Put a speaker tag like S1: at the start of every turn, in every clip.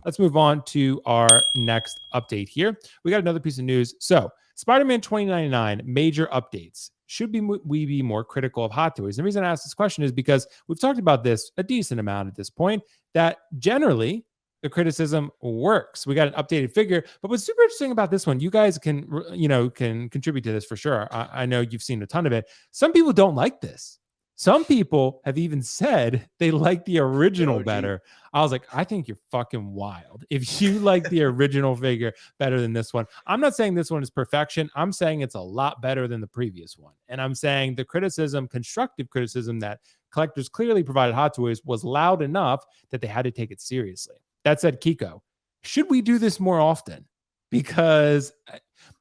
S1: Let's move on to our next update here. We got another piece of news. So, Spider-Man 2099 major updates. Should we be more critical of Hot Toys? The reason I ask this question is because we've talked about this a decent amount at this point, that generally the criticism works. We got an updated figure, but what's super interesting about this one, you guys can contribute to this for sure. I know you've seen a ton of it. Some people don't like this. Some people have even said they like the original better. I was like, I think you're fucking wild if you like the original figure better than this one. I'm not saying this one is perfection. I'm saying it's a lot better than the previous one. And I'm saying the criticism, constructive criticism that collectors clearly provided Hot Toys was loud enough that they had to take it seriously. That said, Kiko, should we do this more often? Because,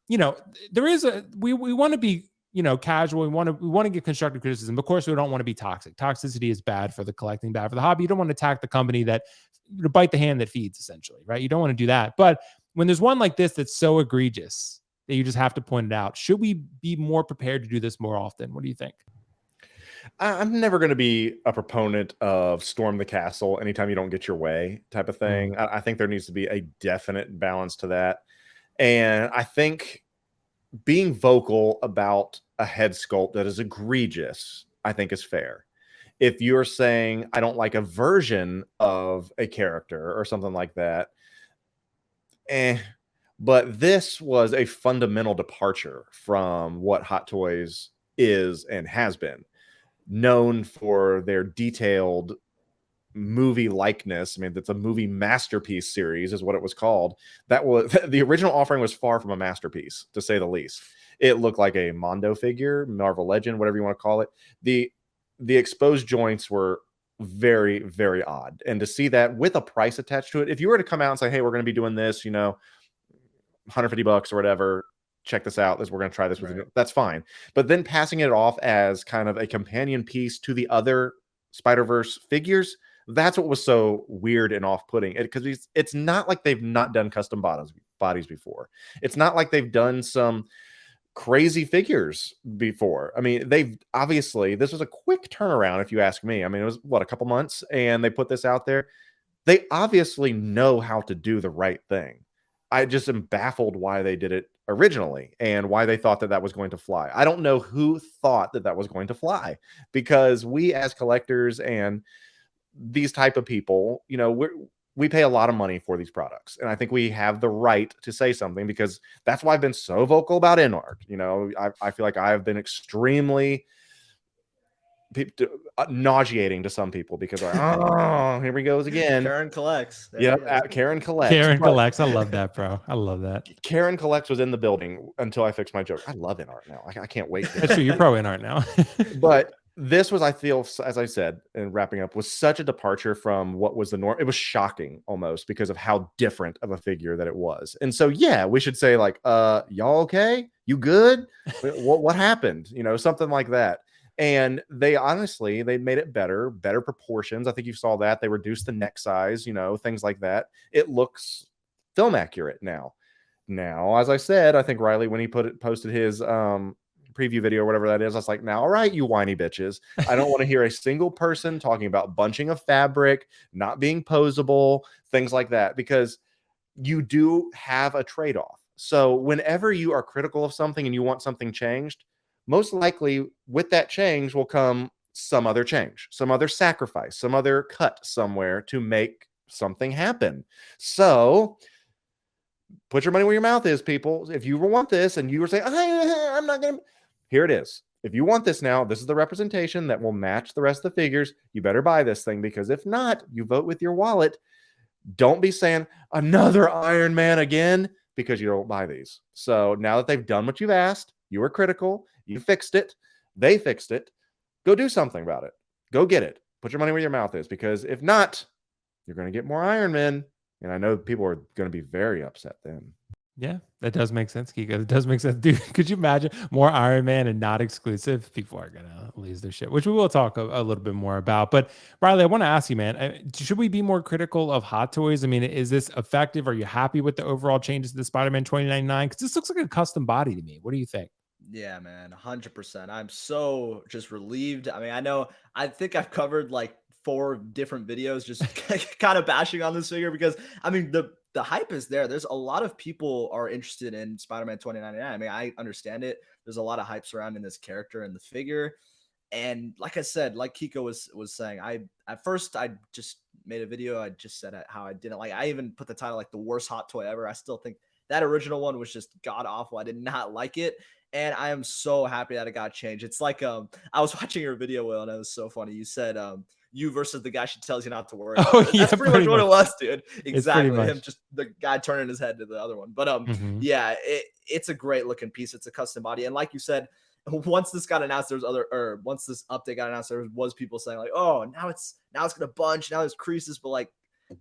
S1: there is we want to be casual. We want to get constructive criticism. Of course, we don't want to be toxic. Toxicity is bad for the collecting, bad for the hobby. You don't want to attack the company that bite the hand that feeds, essentially, right? You don't want to do that. But when there's one like this that's so egregious that you just have to point it out, should we be more prepared to do this more often? What do you think?
S2: I'm never going to be a proponent of storm the castle anytime you don't get your way type of thing. I think there needs to be a definite balance to that. And I think being vocal about a head sculpt that is egregious, I think is fair. If you're saying, I don't like a version of a character or something like that, but this was a fundamental departure from what Hot Toys is and has been. Known for their detailed movie likeness. I mean, that's a movie masterpiece series is what it was called. That was the original offering was far from a masterpiece, to say the least. It looked like a Mondo figure, Marvel Legend, whatever you want to call it. The exposed joints were very, very odd. And to see that with a price attached to it, if you were to come out and say, hey, we're going to be doing this, $150 or whatever, check this out, we're going to try this with you. That's fine. But then passing it off as kind of a companion piece to the other Spiderverse figures, that's what was so weird and off-putting. Because it's not like they've not done custom bodies before. It's not like they've done some crazy figures before. I mean, this was a quick turnaround, if you ask me. I mean, it was a couple months, and they put this out there. They obviously know how to do the right thing. I just am baffled why they did it originally and why they thought that was going to fly. I don't know who thought that was going to fly, because we as collectors and these type of people, we pay a lot of money for these products. And I think we have the right to say something, because that's why I've been so vocal about InArt. I feel like I've been extremely nauseating to some people, because oh, here he goes again.
S3: Karen collects.
S2: Karen collects.
S1: Karen collects. I love that, bro. I love that.
S2: Karen collects was in the building until I fixed my joke. I love InArt now. I can't wait.
S1: That's true. You're pro InArt now.
S2: But this was, I feel, as I said, and wrapping up, was such a departure from what was the norm. It was shocking almost, because of how different of a figure that it was. And so, yeah, we should say like, y'all okay? You good? What happened? Something like that. And they made it better proportions. I think you saw that. They reduced the neck size, things like that. It looks film accurate now. Now, as I said, I think Riley, when he posted his preview video or whatever that is, I was like, now, all right, you whiny bitches. I don't want to hear a single person talking about bunching of fabric, not being posable, things like that, because you do have a trade-off. So whenever you are critical of something and you want something changed, most likely with that change will come some other change, some other sacrifice, some other cut somewhere to make something happen. So put your money where your mouth is, people. If you want this and you were saying, I'm not going to, here it is. If you want this now, this is the representation that will match the rest of the figures. You better buy this thing, because if not, you vote with your wallet. Don't be saying another Iron Man again, because you don't buy these. So now that they've done what you've asked, you were critical, you fixed it, they fixed it, go do something about it. Go get it. Put your money where your mouth is, because if not, you're going to get more Iron Men. And I know people are going to be very upset then.
S1: Yeah, that does make sense, Kiko. It does make sense. Dude, could you imagine more Iron Man and not exclusive? People are going to lose their shit, which we will talk a little bit more about. But Riley, I want to ask you, man, should we be more critical of Hot Toys? I mean, is this effective? Are you happy with the overall changes to the Spider-Man 2099? Because this looks like a custom body to me. What do you think?
S3: Yeah, man, 100%. I'm so just relieved. I mean, I think I've covered like 4 different videos just kind of bashing on this figure because I mean the hype is there. There's a lot of people are interested in Spider-Man 2099. I mean, I understand it. There's a lot of hype surrounding this character and the figure. And like I said, like Kiko was saying, at first I just made a video. I just said how I didn't like. I even put the title like the worst hot toy ever. I still think that original one was just god awful. I did not like it, and I am so happy that it got changed. It's like I was watching your video, Will, and it was so funny. You said you versus the guy she tells you not to worry.
S1: Oh,
S3: That's
S1: yeah,
S3: pretty much what it was, dude. Exactly.
S1: much.
S3: Him just the guy turning his head to the other one. But yeah, it's a great looking piece. It's a custom body, and like you said, once this got announced, once this update got announced, there was people saying like, oh, now it's gonna bunch, now there's creases, but like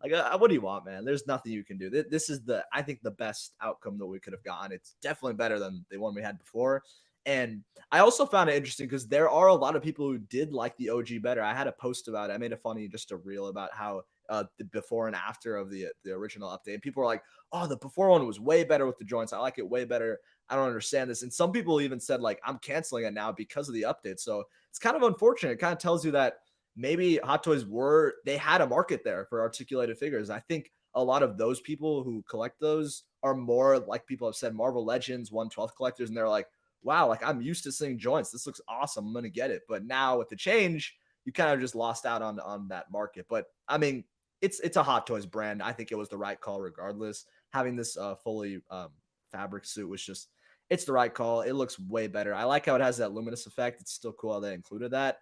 S3: what do you want, man? There's nothing you can do. This is I think the best outcome that we could have gotten. It's definitely better than the one we had before. And I also found it interesting because there are a lot of people who did like the OG better. I had a post about it. I made just a reel about how the before and after of the original update. And people were like, oh, the before one was way better with the joints. I like it way better. I don't understand this. And some people even said like, I'm canceling it now because of the update. So it's kind of unfortunate. It kind of tells you that maybe Hot Toys they had a market there for articulated figures. I think a lot of those people who collect those are more like people have said Marvel Legends 1/12 collectors. And they're like, wow, like I'm used to seeing joints. This looks awesome. I'm going to get it. But now with the change, you kind of just lost out on that market. But I mean, it's a Hot Toys brand. I think it was the right call regardless. Having this fully fabric suit was just, it's the right call. It looks way better. I like how it has that luminous effect. It's still cool how they included that.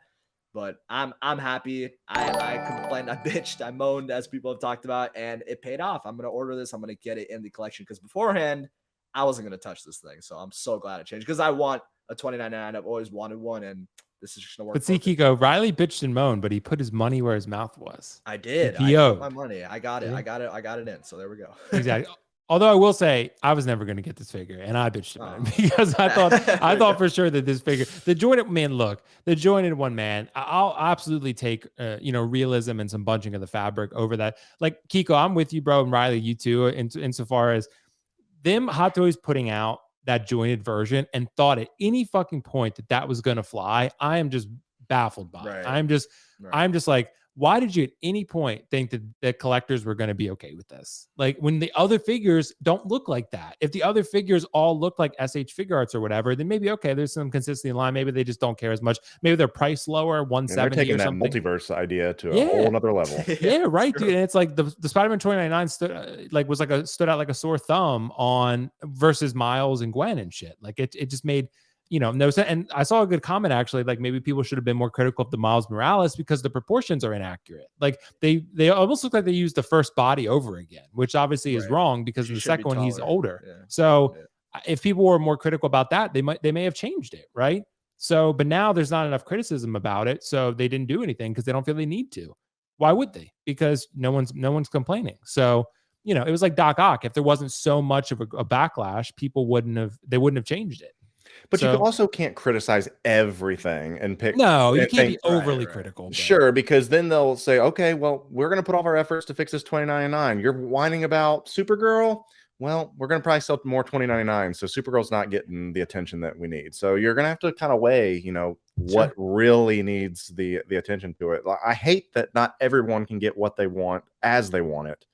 S3: But I'm happy. I complained, I bitched, I moaned, as people have talked about, and it paid off. I'm gonna order this. I'm gonna get it in the collection because beforehand I wasn't gonna touch this thing. So I'm so glad it changed because I want a $29.99. I've always wanted one, and this is just gonna work.
S1: But see, Kiko, Riley bitched and moaned, but he put his money where his mouth was.
S3: I did.
S1: He
S3: I put my money. I got it.
S1: Yeah.
S3: I got it in. So there we go.
S1: Exactly. Although I will say I was never going to get this figure, and I bitched about it because I thought for sure that this figure, the jointed one, man, I'll absolutely take realism and some bunching of the fabric over that. Like Kiko, I'm with you, bro, and Riley, you too, insofar as them Hot Toys putting out that jointed version and thought at any fucking point that was going to fly. I am just baffled by it. I'm just like, why did you at any point think that collectors were going to be okay with this? Like when the other figures don't look like that. If the other figures all look like SH Figure Arts or whatever, then maybe, okay, there's some consistency in line. Maybe they just don't care as much. Maybe they're priced lower, 170
S2: they're taking
S1: or
S2: that
S1: something.
S2: Multiverse idea to a whole nother level.
S1: Yeah, right, dude. And it's like the Spider-Man 2099 stood out like a sore thumb on versus Miles and Gwen and shit. Like it just made no sense. And I saw a good comment actually, like maybe people should have been more critical of the Miles Morales because the proportions are inaccurate. Like they almost look like they used the first body over again, which obviously is wrong because in the second one he's older. Yeah. So if people were more critical about that, they may have changed it, right? So, but now there's not enough criticism about it, so they didn't do anything because they don't feel they need to. Why would they? Because no one's complaining. So it was like Doc Ock. If there wasn't so much of a backlash, people wouldn't have changed it.
S2: But you also can't criticize everything and pick.
S1: No, you can't be overly critical.
S2: Sure, because then they'll say, okay, well, we're going to put all of our efforts to fix this $20.99. You're whining about Supergirl. Well, we're going to probably sell more $20.99. So Supergirl's not getting the attention that we need. So you're going to have to kind of weigh, what really needs the attention to it. I hate that not everyone can get what they want as they want it.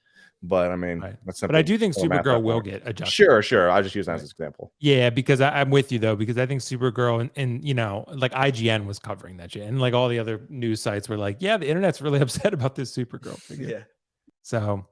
S2: But I mean,
S1: but I do think Supergirl will get adjusted.
S2: Sure. I just use that as an example.
S1: Yeah, because I'm with you though, because I think Supergirl and like IGN was covering that shit, and like all the other news sites were like, yeah, the internet's really upset about this Supergirl figure.
S3: Yeah.
S1: So